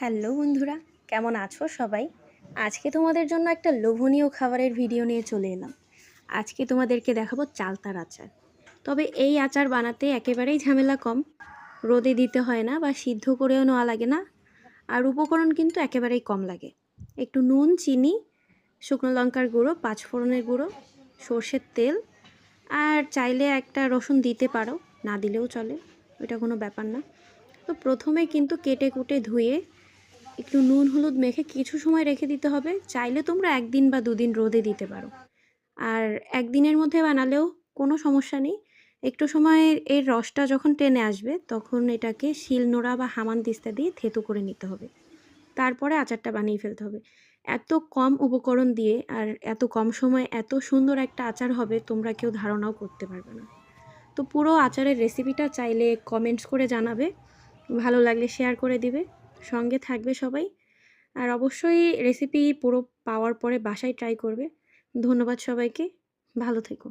Hello বন্ধুরা, কেমন আছো সবাই? আজকে তোমাদের জন্য একটা লোভনীয় খাবারের ভিডিও নিয়ে চলে এলাম। আজকে তোমাদেরকে দেখাবো চালতার আচার। তবে এই আচার বানাতে একেবারেই ঝামেলা কম। রোদে দিতে হয় না বা সিদ্ধ করেও নেওয়া লাগে না। আর উপকরণ কিন্তু একেবারেই কম লাগে। একটু নুন, চিনি, শুকনো লঙ্কার গুঁড়ো, পাঁচফোড়নের গুঁড়ো, সর্ষের তেল, আর চাইলে একটা রসুন দিতে পারো, না দিলেও চলে, ওইটা কোনো ব্যাপার না। তো প্রথমে কিন্তু কেটে কুটে ধুয়ে একটু নুন হলুদ মেখে কিছু সময় রেখে দিতে হবে। চাইলে তোমরা ১ দিন বা ২ দিন রোদে দিতে পারো। আর ১ দিনের মধ্যে বানালেও কোনো সমস্যা নেই। একটু সময় এর রসটা যখন টেনে আসবে তখন এটাকে শিলনোড়া বা হামানদিস্তা দিয়ে থেঁতো করে নিতে হবে। তারপরে আচারটা বানিয়ে ফেলতে হবে। এত কম উপকরণ দিয়ে আর এত কম সময়ে এত সুন্দর একটা আচার হবে তোমরা কেউ ধারণাও করতে পারবে না। তো পুরো আচারের রেসিপিটা চাইলে কমেন্টস করে জানাবে। ভালো লাগলে শেয়ার করে দিবে। সঙ্গে থাকবে সবাই। আর অবশ্যই রেসিপি পুরো পাওয়ার পরে বাসায় ট্রাই করবে। ধন্যবাদ সবাইকে। ভালো থেকো।